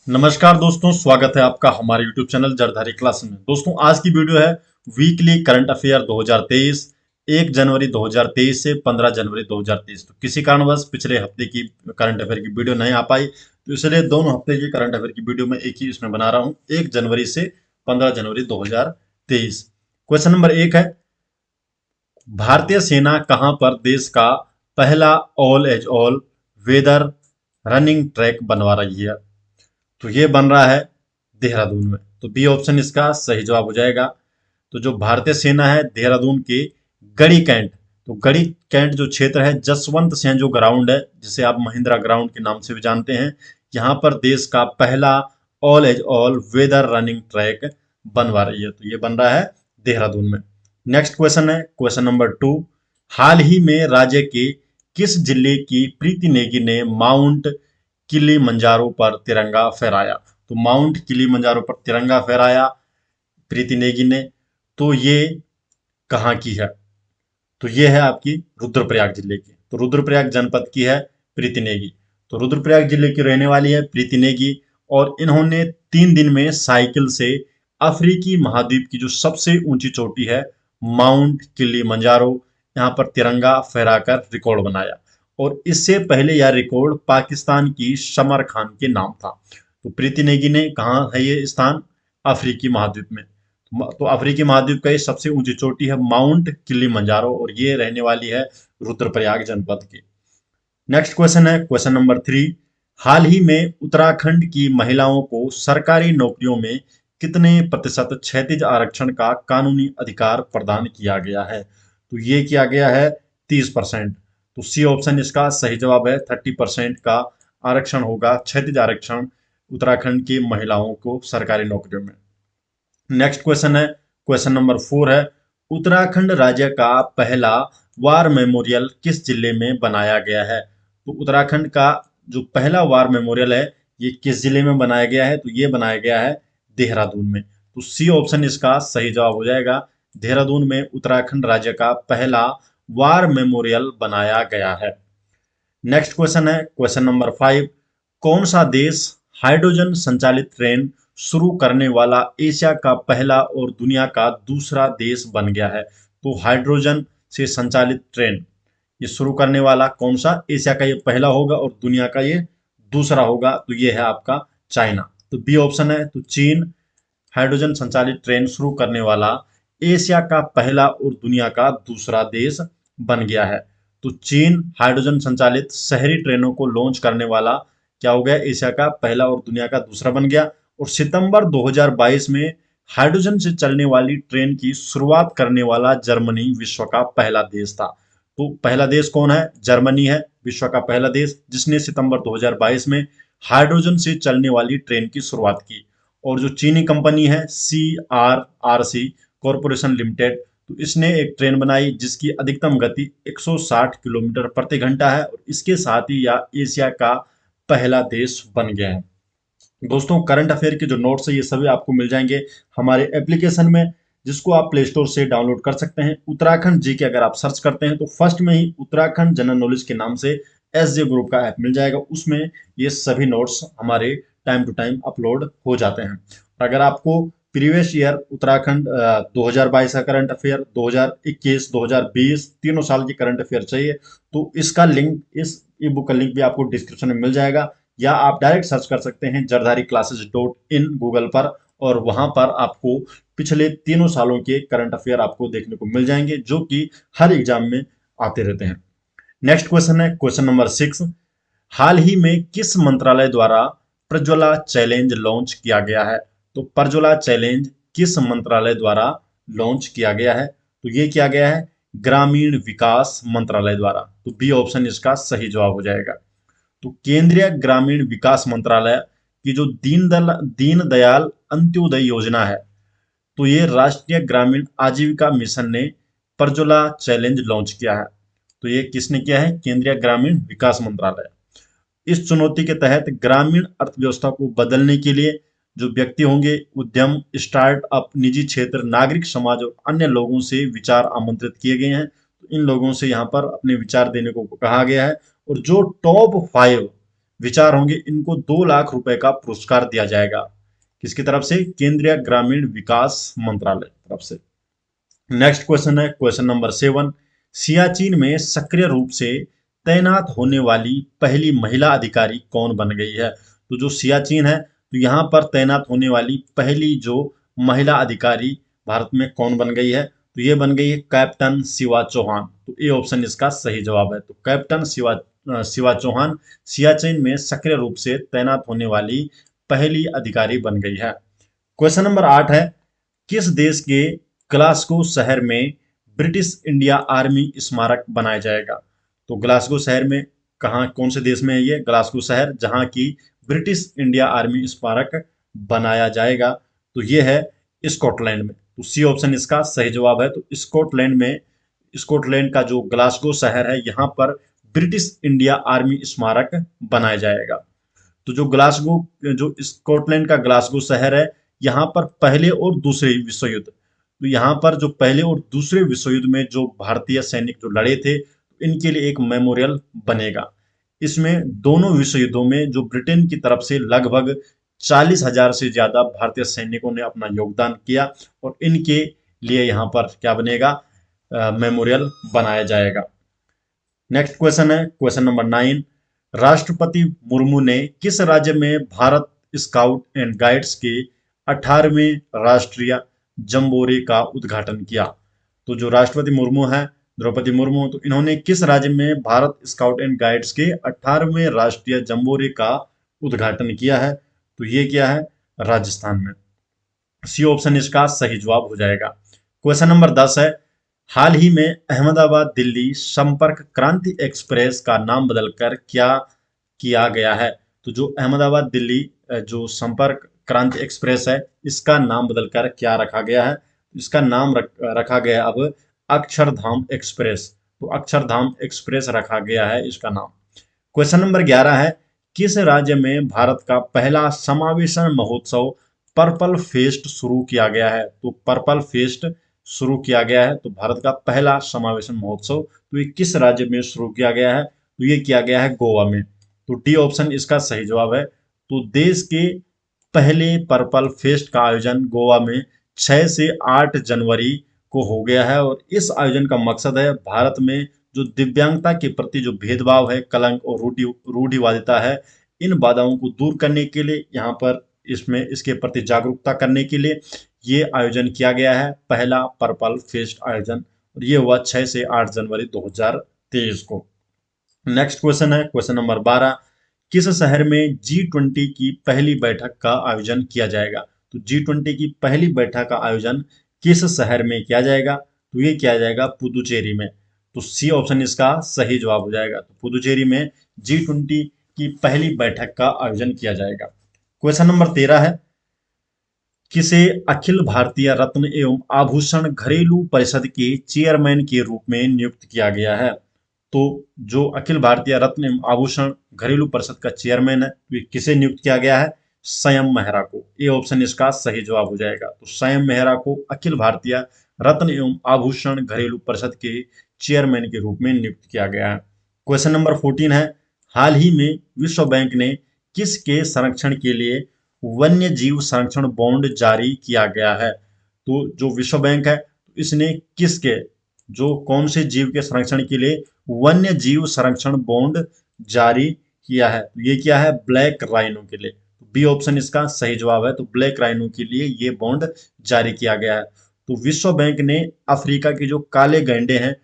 नमस्कार दोस्तों, स्वागत है आपका हमारे YouTube चैनल जरधारी क्लास में। दोस्तों, आज की वीडियो है वीकली करंट अफेयर 2023, 1 जनवरी 2023 से 15 जनवरी 2023। तो किसी कारणवश पिछले हफ्ते की करंट अफेयर की वीडियो नहीं आ पाई, तो इसलिए दोनों हफ्ते की करंट अफेयर की वीडियो में एक ही इसमें बना रहा हूँ, 1 जनवरी से 15 जनवरी 2023। क्वेश्चन नंबर 1 है, भारतीय सेना कहां पर देश का पहला all age all weather running track बनवा रही है? तो ये बन रहा है देहरादून में। तो बी ऑप्शन इसका सही जवाब हो जाएगा। तो जो भारतीय सेना है देहरादून के गढ़ी कैंट, तो गढ़ी कैंट जो क्षेत्र है, जसवंत सिंह जो ग्राउंड है, जिसे आप महिंद्रा ग्राउंड के नाम से भी जानते हैं, यहाँ पर देश का पहला all age all weather running track बनवा रही है। तो ये बन रहा है देहरादून में। नेक्स्ट क्वेश्चन है क्वेश्चन नंबर 2। हाल ही में राज्य के किस जिले की प्रीति नेगी ने माउंट किलीमंजारो पर तिरंगा फहराया? तो माउंट किलीमंजारो पर तिरंगा फहराया प्रीति नेगी ने, तो ये कहाँ की है? तो ये है आपकी रुद्रप्रयाग जिले की। तो रुद्रप्रयाग जनपद की है प्रीति नेगी। तो रुद्रप्रयाग जिले की रहने वाली है प्रीति नेगी, और इन्होंने 3 दिन में साइकिल से अफ्रीकी महाद्वीप की जो सबसे ऊंची चोटी है माउंट किलीमंजारो, यहाँ पर तिरंगा फहराकर रिकॉर्ड बनाया। और इससे पहले यह रिकॉर्ड पाकिस्तान की समर खान के नाम था। तो प्रीति नेगी ने, कहाँ है ये स्थान? अफ्रीकी महाद्वीप में। तो अफ्रीकी महाद्वीप का ये सबसे ऊंची चोटी है माउंट किलीमंजारो, और ये रहने वाली है रुद्रप्रयाग जनपद की। नेक्स्ट क्वेश्चन है क्वेश्चन नंबर 3। हाल ही में उत्तराखंड की महिलाओं को सरकारी नौकरियों में कितने प्रतिशत क्षैतिज आरक्षण का कानूनी अधिकार प्रदान किया गया है? तो ये किया गया है 30%। तो सी ऑप्शन इसका सही जवाब है। 30% का आरक्षण होगा, क्षैतिज आरक्षण उत्तराखंड की महिलाओं को सरकारी नौकरियों में। नेक्स्ट क्वेश्चन है क्वेश्चन नंबर 4 है, उत्तराखंड राज्य का पहला वार मेमोरियल किस जिले में बनाया गया है? तो उत्तराखंड का जो पहला वार मेमोरियल है, ये किस जिले में बनाया गया है? तो ये बनाया गया है देहरादून में। तो सी ऑप्शन इसका सही जवाब हो जाएगा। देहरादून में उत्तराखंड राज्य का पहला वार मेमोरियल बनाया गया है। नेक्स्ट क्वेश्चन है क्वेश्चन नंबर 5। कौन सा देश हाइड्रोजन संचालित ट्रेन शुरू करने वाला एशिया का पहला और दुनिया का दूसरा देश बन गया है? तो हाइड्रोजन से संचालित ट्रेन ये शुरू करने वाला कौन सा एशिया का ये पहला होगा और दुनिया का ये दूसरा होगा? तो ये है आपका चाइना। तो बी ऑप्शन है। तो चीन हाइड्रोजन संचालित ट्रेन शुरू करने वाला एशिया का पहला और दुनिया का दूसरा देश बन गया है। तो चीन हाइड्रोजन संचालित शहरी ट्रेनों को लॉन्च करने वाला क्या हो गया? एशिया का पहला और दुनिया का दूसरा बन गया। और सितंबर 2022 में हाइड्रोजन से चलने वाली ट्रेन की शुरुआत करने वाला जर्मनी विश्व का पहला देश था। तो पहला देश कौन है? जर्मनी है विश्व का पहला देश, जिसने सितंबर 2022 में हाइड्रोजन से चलने वाली ट्रेन की शुरुआत की। और जो चीनी कंपनी है CRRC कॉरपोरेशन लिमिटेड, तो इसने एक ट्रेन बनाई जिसकी अधिकतम गति 160 किलोमीटर प्रति घंटा है, और इसके साथ ही यह एशिया का पहला देश बन गया है। दोस्तों, करंट अफेयर के जो नोट्स है ये सभी आपको मिल जाएंगे हमारे एप्लीकेशन में, जिसको आप प्ले स्टोर से डाउनलोड कर सकते हैं। उत्तराखंड जी के अगर आप सर्च करते हैं तो फर्स्ट में ही उत्तराखंड जनरल नॉलेज के नाम से SJ ग्रुप का ऐप मिल जाएगा। उसमें ये सभी नोट्स हमारे टाइम टू टाइम अपलोड हो जाते हैं। अगर आपको प्रीवियस ईयर उत्तराखंड 2022 का करंट अफेयर, 2021, 2020 तीनों साल की करंट अफेयर चाहिए, तो इसका लिंक, इस ई बुक का लिंक भी आपको डिस्क्रिप्शन में मिल जाएगा, या आप डायरेक्ट सर्च कर सकते हैं jardhari-classes.in गूगल पर, और वहां पर आपको पिछले तीनों सालों के करंट अफेयर आपको देखने को मिल जाएंगे, जो कि हर एग्जाम में आते रहते हैं। नेक्स्ट क्वेश्चन है क्वेश्चन नंबर 6। हाल ही में किस मंत्रालय द्वारा प्रज्वला चैलेंज लॉन्च किया गया है? तो प्रज्वला चैलेंज किस मंत्रालय द्वारा लॉन्च किया गया है? तो ये किया गया है ग्रामीण विकास मंत्रालय द्वारा। तो बी ऑप्शन इसका सही जवाब हो जाएगा। तो केंद्रीय ग्रामीण विकास मंत्रालय की जो दीनदयाल अंत्योदय योजना है, तो ये राष्ट्रीय ग्रामीण आजीविका मिशन ने प्रज्वला चैलेंज लॉन्च किया है। तो ये किसने किया है? केंद्रीय ग्रामीण विकास मंत्रालय। इस चुनौती के तहत ग्रामीण अर्थव्यवस्था को बदलने के लिए जो व्यक्ति होंगे, उद्यम, स्टार्टअप, निजी क्षेत्र, नागरिक समाज और अन्य लोगों से विचार आमंत्रित किए गए हैं। तो इन लोगों से यहाँ पर अपने विचार देने को कहा गया है। और जो टॉप 5 विचार होंगे, इनको 2 लाख रुपए का पुरस्कार दिया जाएगा। किसकी तरफ से? केंद्रीय ग्रामीण विकास मंत्रालय की तरफ से। नेक्स्ट क्वेश्चन है क्वेश्चन नंबर 7। सियाचिन में सक्रिय रूप से तैनात होने वाली पहली महिला अधिकारी कौन बन गई है? तो जो सियाचिन है, तो यहाँ पर तैनात होने वाली पहली जो महिला अधिकारी भारत में कौन बन गई है? तो ये बन गई है कैप्टन शिवा चौहान। तो ए ऑप्शन इसका सही जवाब है। तो कैप्टन शिवा चौहान सियाचिन में सक्रिय रूप से तैनात होने वाली पहली अधिकारी बन गई है। क्वेश्चन नंबर 8 है, किस देश के ग्लासगो शहर में ब्रिटिश इंडिया आर्मी स्मारक बनाया जाएगा? तो ग्लासगो शहर में कहाँ, कौन से देश में है ये ग्लासगो शहर, जहां की ब्रिटिश इंडिया आर्मी स्मारक बनाया जाएगा? तो ये है स्कॉटलैंड में। तो सी ऑप्शन इसका सही जवाब है। तो स्कॉटलैंड में, स्कॉटलैंड का जो ग्लासगो शहर है, यहाँ पर ब्रिटिश इंडिया आर्मी स्मारक बनाया जाएगा। तो जो स्कॉटलैंड का ग्लासगो शहर है, यहाँ पर पहले और दूसरे विश्व युद्ध, तो यहाँ पर जो पहले और दूसरे विश्व युद्ध में जो भारतीय सैनिक जो लड़े थे, इनके लिए एक मेमोरियल बनेगा। इसमें दोनों विश्व युद्धों में जो ब्रिटेन की तरफ से लगभग 40,000 से ज्यादा भारतीय सैनिकों ने अपना योगदान किया, और इनके लिए यहाँ पर क्या बनेगा? मेमोरियल बनाया जाएगा। नेक्स्ट क्वेश्चन है क्वेश्चन नंबर 9। राष्ट्रपति मुर्मू ने किस राज्य में भारत स्काउट एंड गाइड्स के 18वें राष्ट्रीय जम्बोरे का उद्घाटन किया? तो जो राष्ट्रपति मुर्मू है, द्रौपदी मुर्मू, तो इन्होंने किस राज्य में भारत स्काउट एंड गाइड्स के 18वें राष्ट्रीय जम्बोरे का उद्घाटन किया है? तो ये क्या है? राजस्थान में। सी ऑप्शन इसका सही जवाब हो जाएगा। क्वेश्चन नंबर 10 है, हाल ही में अहमदाबाद दिल्ली संपर्क क्रांति एक्सप्रेस का नाम बदलकर क्या किया गया है? तो जो अहमदाबाद दिल्ली जो संपर्क क्रांति एक्सप्रेस है, इसका नाम बदलकर क्या रखा गया है? इसका नाम रखा गया अब अक्षरधाम एक्सप्रेस। तो अक्षरधाम एक्सप्रेस रखा गया है इसका नाम। क्वेश्चन नंबर 11 है, किस राज्य में भारत का पहला समावेशन महोत्सव पर्पल फेस्ट शुरू किया गया है? तो पर्पल फेस्ट शुरू किया गया है, तो भारत का पहला समावेशन महोत्सव, तो ये किस राज्य में शुरू किया गया है? तो ये किया गया है गोवा में। तो डी ऑप्शन इसका सही जवाब है। तो देश के पहले पर्पल फेस्ट का आयोजन गोवा में 6 से 8 जनवरी को हो गया है, और इस आयोजन का मकसद है भारत में जो दिव्यांगता के प्रति जो भेदभाव है, कलंक और रूढ़िवादिता है, इन बाधाओं को दूर करने के लिए, यहाँ पर इसमें इसके प्रति जागरूकता करने के लिए ये आयोजन किया गया है, पहला पर्पल फेस्ट आयोजन, और ये हुआ 6 से 8 जनवरी 2023 को। नेक्स्ट क्वेश्चन है क्वेश्चन नंबर 12। किस शहर में G20 की पहली बैठक का आयोजन किया जाएगा? तो G20 की पहली बैठक का आयोजन किस शहर में किया जाएगा? तो ये किया जाएगा पुदुचेरी में। तो सी ऑप्शन इसका सही जवाब हो जाएगा। तो पुदुचेरी में G20 की पहली बैठक का आयोजन किया जाएगा। क्वेश्चन नंबर 13 है, किसे अखिल भारतीय रत्न एवं आभूषण घरेलू परिषद के चेयरमैन के रूप में नियुक्त किया गया है? तो जो अखिल भारतीय रत्न एवं आभूषण घरेलू परिषद का चेयरमैन है, तो ये किसे नियुक्त किया गया है? संयम मेहरा को। ए ऑप्शन इसका सही जवाब हो जाएगा। तो संयम मेहरा को अखिल भारतीय रत्न एवं आभूषण घरेलू परिषद के चेयरमैन के रूप में नियुक्त किया गया है। क्वेश्चन नंबर 14 है, हाल ही में विश्व बैंक ने किसके संरक्षण के लिए वन्य जीव संरक्षण बॉन्ड जारी किया गया है? तो जो विश्व बैंक है, इसने किसके, जो कौन से जीव के संरक्षण के लिए वन्य जीव संरक्षण बॉन्ड जारी किया है? तो ये क्या है? ब्लैक राइनो के लिए। बी ऑप्शन इसका सही जवाब है। तो ब्लैक राइनो के लिए ये बॉन्ड जारी किया गया है। तो विश्व बैंक ने अफ्रीका के जो काले गैंडे हैं,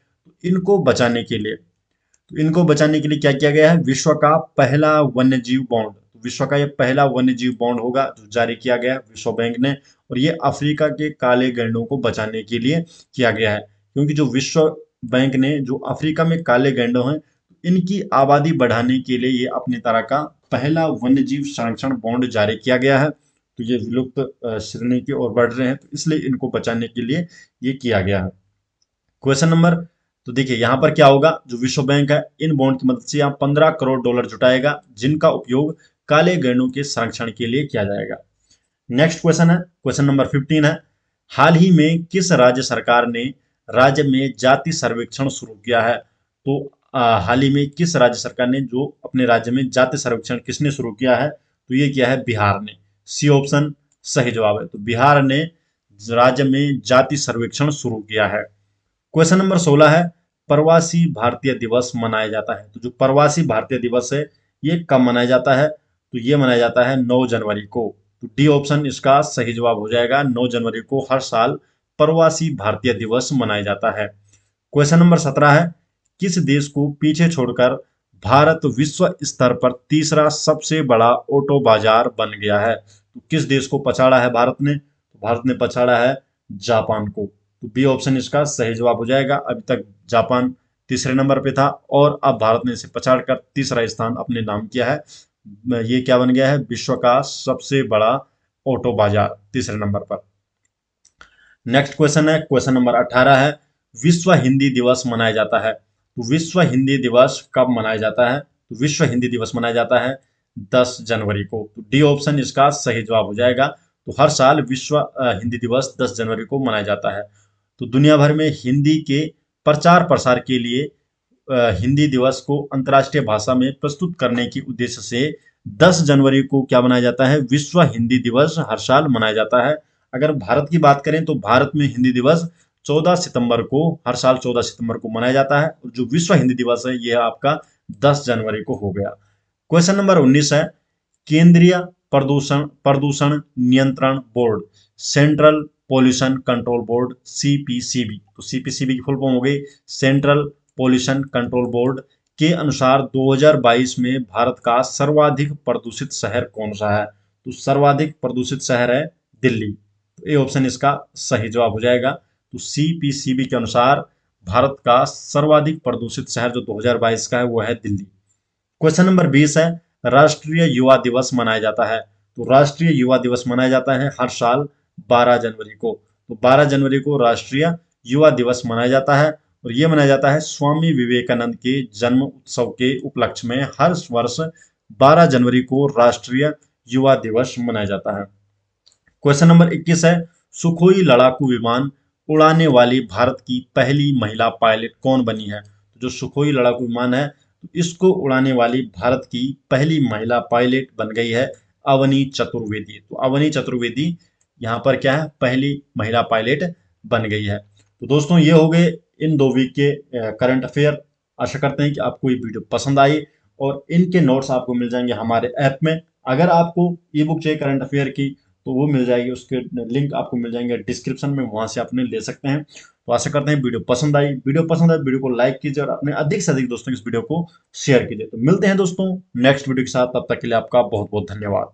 इनको बचाने के लिए, तो इनको बचाने के लिए क्या किया गया है? विश्व का पहला वन्य जीव बॉन्ड, विश्व का ये पहला वन्य जीव बॉन्ड होगा जो जारी किया गया है विश्व बैंक ने, और ये अफ्रीका के काले गैंडों को बचाने के लिए किया गया है। क्योंकि जो विश्व बैंक ने जो अफ्रीका में काले गैंडों हैं, इनकी आबादी बढ़ाने के लिए ये अपनी तरह का पहला वन्य जीव संरक्षण बॉन्ड जारी किया गया है। तो ये विलुप्त श्रेणी की ओर बढ़ रहे हैं, तो इसलिए इनको बचाने के लिए ये किया गया है। क्वेश्चन नंबर, तो देखिए यहाँ पर क्या होगा, जो विश्व बैंक है, इन बॉन्ड की मदद से यहाँ 15 करोड़ डॉलर जुटाएगा, जिनका उपयोग काले गैंडों के संरक्षण के लिए किया जाएगा। नेक्स्ट क्वेश्चन है क्वेश्चन नंबर 15 है, हाल ही में किस राज्य सरकार ने राज्य में जाति सर्वेक्षण शुरू किया है? तो हाल ही में किस राज्य सरकार ने जो अपने राज्य में जाति सर्वेक्षण किसने शुरू किया है? तो ये किया है बिहार ने। सी ऑप्शन सही जवाब है। तो बिहार ने राज्य में जाति सर्वेक्षण शुरू किया है। क्वेश्चन नंबर 16 है, प्रवासी भारतीय दिवस मनाया जाता है। तो जो प्रवासी भारतीय दिवस है ये कब मनाया जाता है? तो ये मनाया जाता है 9 जनवरी को। तो डी ऑप्शन इसका सही जवाब हो जाएगा। 9 जनवरी को हर साल प्रवासी भारतीय दिवस मनाया जाता है। क्वेश्चन नंबर 17 है, किस देश को पीछे छोड़कर भारत विश्व स्तर पर तीसरा सबसे बड़ा ऑटो बाजार बन गया है? तो किस देश को पछाड़ा है भारत ने? तो भारत ने पछाड़ा है जापान को। तो बी ऑप्शन इसका सही जवाब हो जाएगा। अभी तक जापान तीसरे नंबर पे था और अब भारत ने इसे पछाड़कर तीसरा स्थान अपने नाम किया है। ये क्या बन गया है? विश्व का सबसे बड़ा ऑटो बाजार तीसरे नंबर पर। नेक्स्ट क्वेश्चन है, क्वेश्चन नंबर 18 है, विश्व हिंदी दिवस मनाया जाता है। तो विश्व हिंदी दिवस कब मनाया जाता है? तो विश्व हिंदी दिवस मनाया जाता है 10 जनवरी को। तो डी ऑप्शन इसका सही जवाब हो जाएगा। तो हर साल विश्व हिंदी दिवस 10 जनवरी को मनाया जाता है। तो दुनिया भर में हिंदी के प्रचार प्रसार के लिए हिंदी दिवस को अंतर्राष्ट्रीय भाषा में प्रस्तुत करने के उद्देश्य से 10 जनवरी को क्या मनाया जाता है? विश्व हिंदी दिवस हर साल मनाया जाता है। अगर भारत की बात करें तो भारत में हिंदी दिवस 14 सितंबर को, हर साल 14 सितंबर को मनाया जाता है और जो विश्व हिंदी दिवस है यह आपका 10 जनवरी को हो गया। क्वेश्चन नंबर 19 है, केंद्रीय प्रदूषण प्रदूषण नियंत्रण board, central pollution control board, CPCB. तो सीपीसीबी की फुल फॉर्म हो गई सेंट्रल पोल्यूशन कंट्रोल बोर्ड के अनुसार 2022 में भारत का सर्वाधिक प्रदूषित शहर कौन सा है? तो सर्वाधिक प्रदूषित शहर है दिल्ली। तो ए ऑप्शन इसका सही जवाब हो जाएगा। तो सीपीसीबी के अनुसार भारत का सर्वाधिक प्रदूषित शहर जो 2022 का है वो है दिल्ली। क्वेश्चन नंबर 20 है, राष्ट्रीय युवा दिवस मनाया जाता है। तो राष्ट्रीय युवा दिवस मनाया जाता है हर साल 12 जनवरी को। तो 12 जनवरी को राष्ट्रीय युवा दिवस मनाया जाता है और ये मनाया जाता है स्वामी विवेकानंद के जन्म उत्सव के उपलक्ष्य में। हर वर्ष 12 जनवरी को राष्ट्रीय युवा दिवस मनाया जाता है। क्वेश्चन नंबर 21 है, सुखोई लड़ाकू विमान उड़ाने वाली भारत की पहली महिला पायलट कौन बनी है? तो जो सुखोई लड़ाकू विमान है तो इसको उड़ाने वाली भारत की पहली महिला पायलट बन गई है अवनी चतुर्वेदी। तो अवनी चतुर्वेदी यहाँ पर क्या है? पहली महिला पायलट बन गई है। तो दोस्तों ये हो गए इन 2 वीक के करंट अफेयर। आशा करते हैं कि आपको ये वीडियो पसंद आई और इनके नोट्स आपको मिल जाएंगे हमारे ऐप में। अगर आपको ई बुक चाहिए करंट अफेयर की तो वो मिल जाएगी, उसके लिंक आपको मिल जाएंगे डिस्क्रिप्शन में, वहां से आपने ले सकते हैं। तो आशा करते हैं वीडियो पसंद आई। वीडियो पसंद आए वीडियो को लाइक कीजिए और अपने अधिक से अधिक दोस्तों इस वीडियो को शेयर कीजिए। तो मिलते हैं दोस्तों नेक्स्ट वीडियो के साथ, तब तक के लिए आपका बहुत बहुत धन्यवाद।